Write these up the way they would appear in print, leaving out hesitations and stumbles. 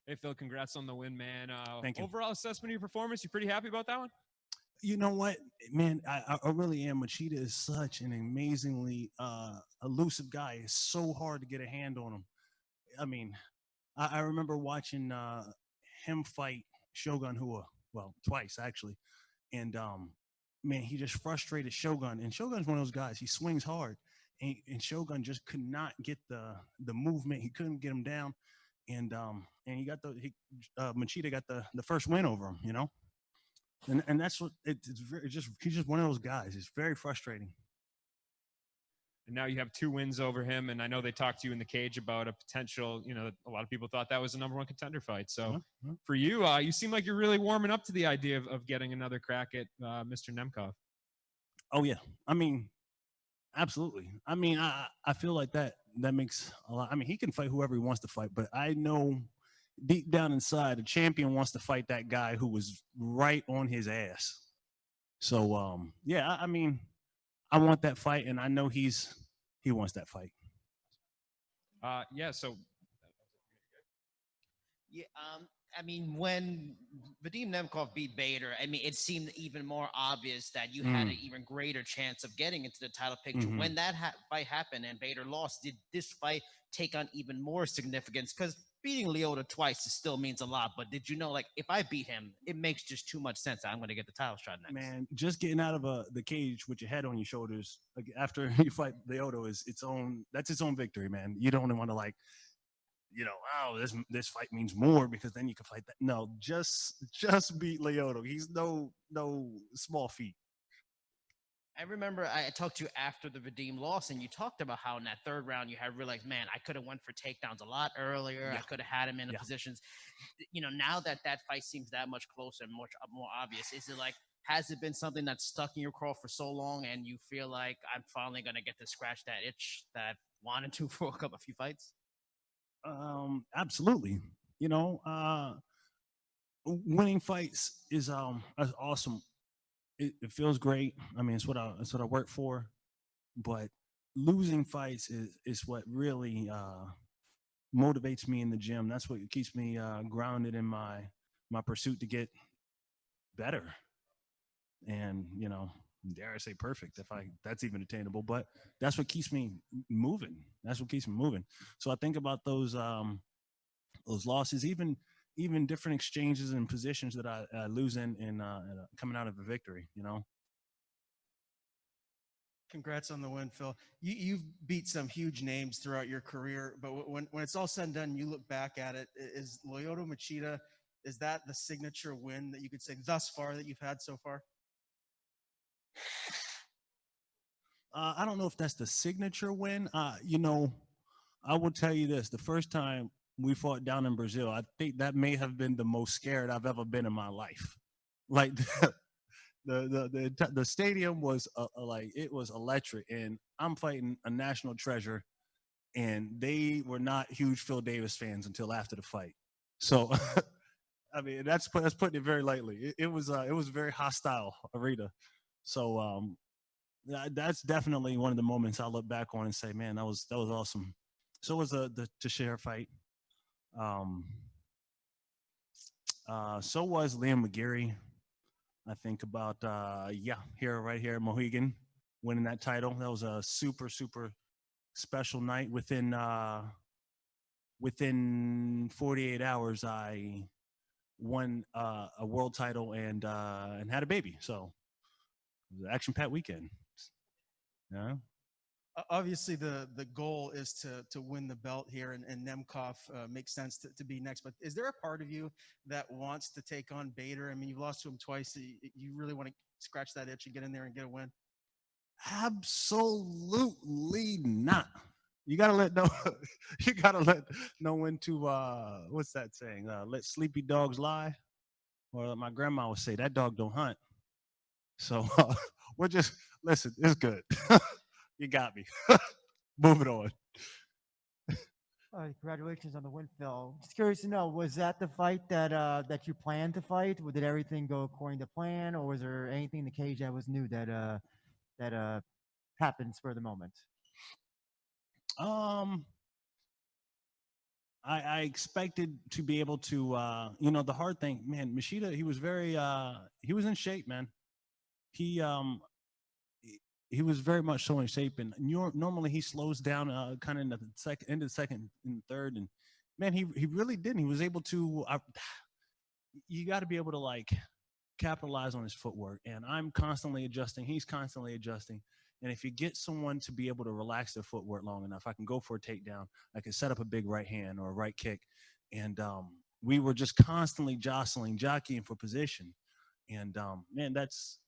Hey, Phil, congrats on the win, man. Thank you. Overall assessment of your performance, you pretty happy about that one? You know what, man? I really am. Machida is such an amazingly elusive guy. It's so hard to get a hand on him. I mean, I remember watching him fight Shogun Hua, well, twice actually, and man, he just frustrated Shogun. And Shogun's one of those guys. He swings hard, and Shogun just could not get the movement. He couldn't get him down, and he got Machida got the first win over him. You know, and that's what it's just he's just one of those guys. It's very frustrating. And now you have 2 wins over him. And I know they talked to you in the cage about a potential, a lot of people thought that was a number 1 contender fight. So for you, you seem like you're really warming up to the idea of getting another crack at Mr. Nemkov. Oh, yeah. I mean, absolutely. I mean, I feel like that makes a lot. I mean, he can fight whoever he wants to fight, but I know deep down inside, the champion wants to fight that guy who was right on his ass. So, yeah, I mean, I want that fight, and I know he wants that fight. Yeah, so Yeah, I mean, when Vadim Nemkov beat Bader, I mean, it seemed even more obvious that you had an even greater chance of getting into the title picture. When that fight happened and Bader lost, did this fight take on even more significance? Because beating Lyoto twice still means a lot, but did you know, like, if I beat him, it makes just too much sense. I'm going to get the title shot next. Man, just getting out of the cage with your head on your shoulders after you fight Lyoto is that's its own victory, man. You don't want to oh, this fight means more because then you can fight that. No, just beat Lyoto. He's no small feat. I remember I talked to you after the Vadim loss, and you talked about how in that 3rd round you had realized, man, I could have went for takedowns a lot earlier. Yeah. I could have had him in the positions. Now that fight seems that much closer and much more obvious, is it like, has it been something that's stuck in your craw for so long, and you feel like I'm finally gonna get to scratch that itch that I've wanted to for a few fights? Absolutely. Winning fights is awesome. It feels great. I mean, it's what I work for. But losing fights is what really motivates me in the gym. That's what keeps me grounded in my pursuit to get better. And dare I say perfect, if that's even attainable. But that's what keeps me moving. That's what keeps me moving. So I think about those losses, even different exchanges and positions that I lose in coming out of a victory. Congrats on the win, Phil. You've beat some huge names throughout your career, but when it's all said and done, you look back at it, is Lyoto Machida, is that the signature win that you could say thus far that you've had so far? I don't know if that's the signature win. I will tell you this: the first time we fought down in Brazil, I think that may have been the most scared I've ever been in my life. Like the stadium was like, it was electric, and I'm fighting a national treasure, and they were not huge Phil Davis fans until after the fight. So, I mean, that's putting it very lightly. It was a very hostile arena. So, that's definitely one of the moments I look back on and say, man, that was awesome. So was the Teixeira fight. So was Liam McGeary. I think about right here at Mohegan, winning that title. That was a super special night. Within 48 hours, I won a world title and had a baby. So it was an action-packed weekend. Yeah. Obviously, the goal is to win the belt here, and Nemkov makes sense to be next. But is there a part of you that wants to take on Bader? I mean, you've lost to him twice. You really want to scratch that itch and get in there and get a win? Absolutely not. You gotta let know when to what's that saying? Let sleepy dogs lie. Or my grandma would say, that dog don't hunt. So we're just listen, it's good. You got me. Moving on. Congratulations on the win, Phil. Just curious to know, was that the fight that you planned to fight? Did everything go according to plan, or was there anything in the cage that was new that happened for the moment? I expected to be able to, the hard thing, man, Machida, he was he was in shape, man. He was very much so in shape, and normally he slows down kind of in the end of the second and third, and man, he really didn't. He was able to. You got to be able to like capitalize on his footwork, and I'm constantly adjusting. He's constantly adjusting. And if you get someone to be able to relax their footwork long enough, I can go for a takedown. I can set up a big right hand or a right kick. And we were just constantly jockeying for position. And, man, that's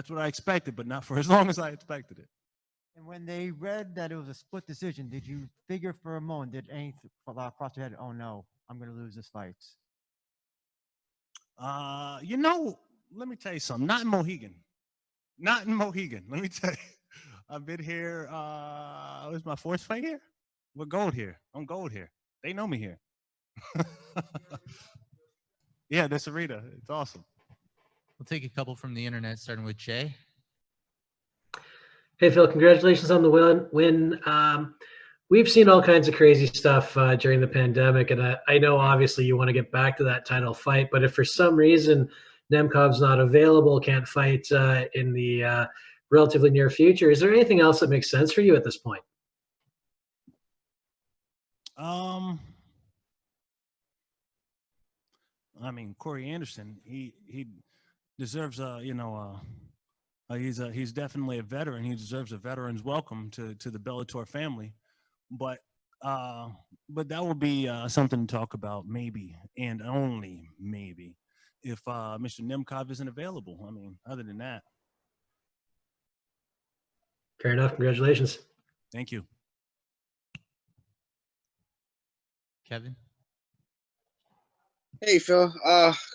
what I expected, but not for as long as I expected it. And when they read that it was a split decision, did you figure for a moment, did anything cross your head, oh, no, I'm going to lose this fight? Let me tell you something. Not in Mohegan. Let me tell you. I've been here. It was my fourth fight here. We're gold here. I'm gold here. They know me here. Yeah, this arena. It's awesome. We'll take a couple from the internet, starting with Jay. Hey, Phil, congratulations on the win. We've seen all kinds of crazy stuff during the pandemic, and I know obviously you want to get back to that title fight, but if for some reason Nemkov's not available, can't fight in the relatively near future, is there anything else that makes sense for you at this point? I mean, Corey Anderson, he deserves he's definitely a veteran. He deserves a veteran's welcome to the Bellator family. But that will be something to talk about, maybe and only maybe, if Mr. Nemkov isn't available. I mean, other than that. Fair enough. Congratulations. Thank you. Kevin? Hey, Phil.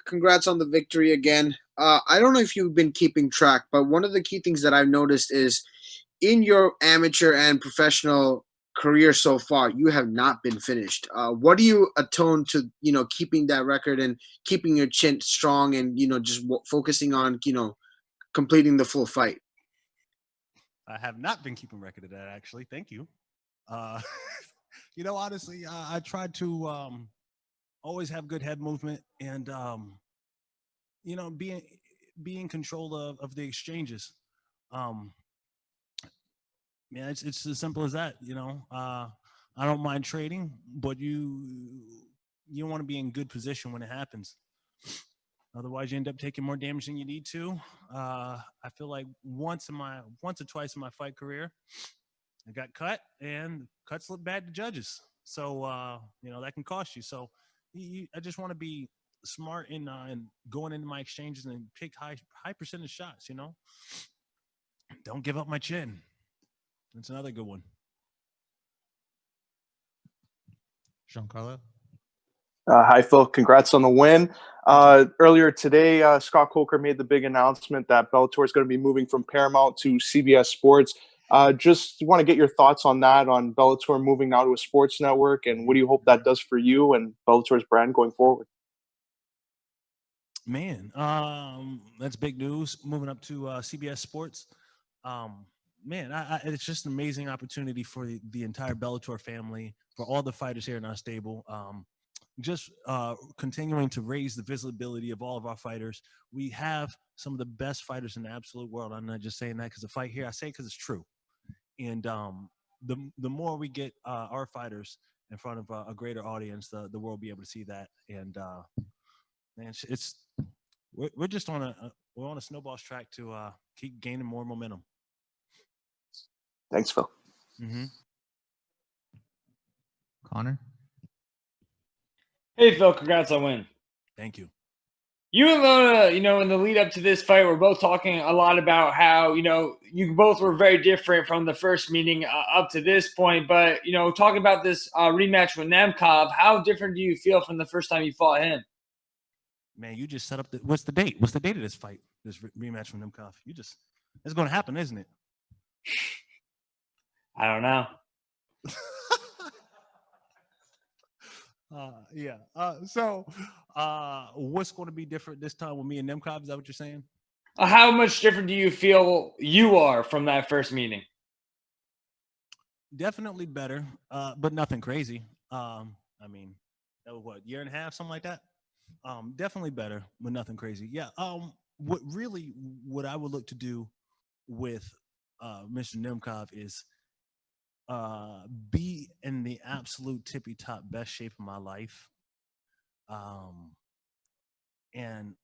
Congrats on the victory again. I don't know if you've been keeping track, but one of the key things that I've noticed is in your amateur and professional career so far, you have not been finished. What do you atone to, keeping that record and keeping your chin strong and, just focusing on, completing the full fight? I have not been keeping record of that, actually. Thank you. Honestly, I try to always have good head movement and, be in control of the exchanges. Yeah, it's as simple as that. I don't mind trading, but you want to be in good position when it happens. Otherwise, you end up taking more damage than you need to. I feel like once or twice in my fight career, I got cut, and cuts look bad to judges. So that can cost you. So I just want to be smart in going into my exchanges and pick high percentage shots. Don't give up my chin. That's another good one. Giancarlo? Hi, Phil. Congrats on the win. Earlier today, Scott Coker made the big announcement that Bellator is going to be moving from Paramount to CBS Sports. Just want to get your thoughts on that, on Bellator moving now to a sports network, and what do you hope that does for you and Bellator's brand going forward? Man, that's big news. Moving up to CBS Sports. Man, it's just an amazing opportunity for the entire Bellator family, for all the fighters here in our stable. Just continuing to raise the visibility of all of our fighters. We have some of the best fighters in the absolute world. I'm not just saying that because the fight here. I say it because it's true. And the more we get our fighters in front of a greater audience, the world will be able to see that. And man, we're just on a snowball's track to keep gaining more momentum. Thanks, Phil. Mm-hmm. Connor? Hey, Phil, congrats on win. Thank you. You and Lona, in the lead up to this fight, we're both talking a lot about how, you both were very different from the first meeting up to this point. But, talking about this rematch with Nemkov, how different do you feel from the first time you fought him? Man, you just set up what's the date? What's the date of this fight, this rematch with Nemkov? It's going to happen, isn't it? I don't know. Yeah. So what's going to be different this time with me and Nemkov? Is that what you're saying? How much different do you feel you are from that first meeting? Definitely better, but nothing crazy. I mean, that was what, year and a half, something like that. Definitely better, but nothing crazy. Yeah. What I would look to do with Mr. Nemkov is be in the absolute tippy top best shape of my life, and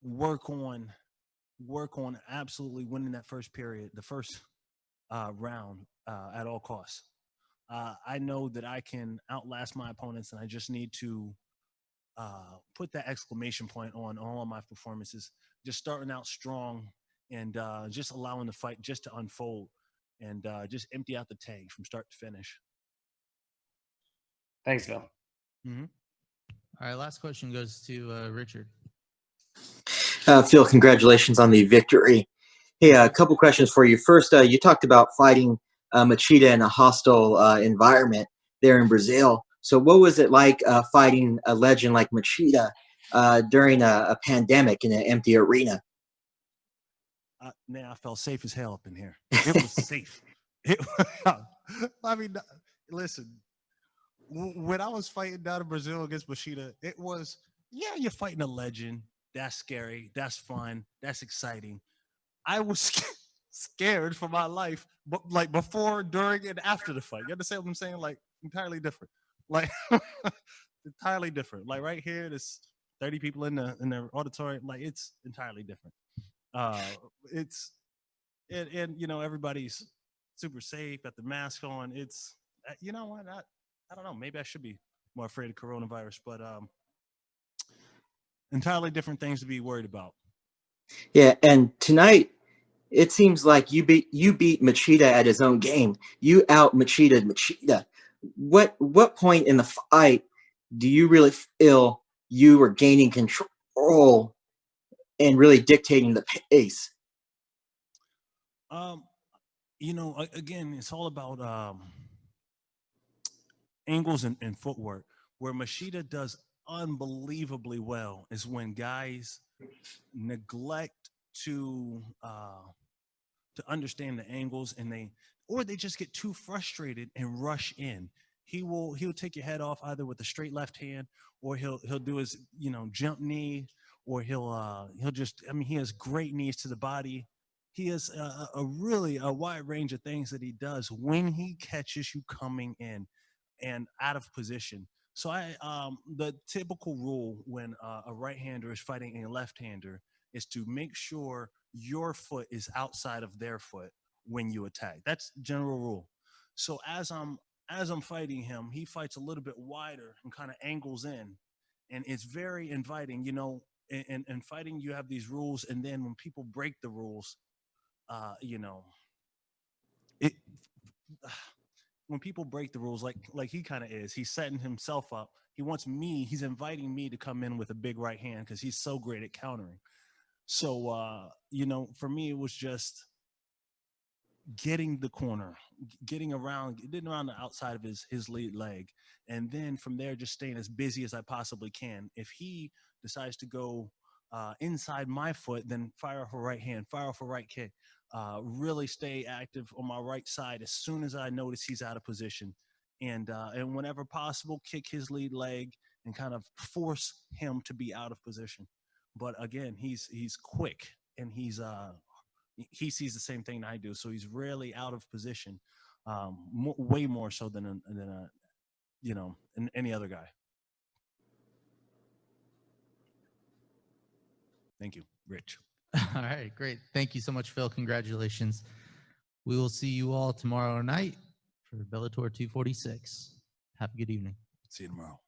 work on absolutely winning that first period, the first round at all costs. I know that I can outlast my opponents, and I just need to put that exclamation point on all of my performances. Just starting out strong and just allowing the fight just to unfold and just empty out the tank from start to finish. Thanks, Phil. Mm-hmm. All right, last question goes to Richard. Phil, congratulations on the victory. Hey, a couple questions for you. First, you talked about fighting Machida in a hostile environment there in Brazil. So what was it like fighting a legend like Machida during a pandemic in an empty arena? Man, I felt safe as hell up in here. It was safe. I mean, listen, when I was fighting down in Brazil against Machida, it was, yeah, you're fighting a legend. That's scary. That's fun. That's exciting. I was scared for my life, but like before, during, and after the fight. You understand what I'm saying? Like entirely different. Like entirely different. Like right here, there's 30 people in the auditorium. Like it's entirely different. It's and you know, everybody's super safe, got the mask on. It's you know what, I don't know, maybe I should be more afraid of coronavirus, but entirely different things to be worried about. Yeah, and tonight it seems like you beat Machida at his own game. You out Machida. What point in the fight do you really feel you were gaining control and really dictating the pace? You know, again, it's all about angles and footwork. Where Machida does unbelievably well is when guys neglect to understand the angles, and they just get too frustrated and rush in. He'll take your head off either with a straight left hand, or he'll do his, you know, jump knee, or he'll just, I mean, he has great knees to the body. He has a really wide range of things that he does when he catches you coming in and out of position. So the typical rule when a right-hander is fighting a left-hander is to make sure your foot is outside of their foot when you attack. That's general rule. So as I'm fighting him, he fights a little bit wider and kind of angles in, and it's very inviting. You know, in fighting you have these rules, and then when people break the rules, you know, it. When people break the rules, like he kind of is, he's setting himself up. He's inviting me to come in with a big right hand because he's so great at countering. So, you know, for me, it was just getting the corner, getting around the outside of his lead leg. And then from there, just staying as busy as I possibly can. If he decides to go inside my foot, then fire off a right hand, fire off a right kick. Really stay active on my right side as soon as I notice he's out of position. And whenever possible, kick his lead leg and kind of force him to be out of position. But again, he's quick, and he sees the same thing I do, so he's rarely out of position, way more so than you know, any other guy. Thank you, Rich. All right, great. Thank you so much, Phil. Congratulations. We will see you all tomorrow night for Bellator 246. Have a good evening. See you tomorrow.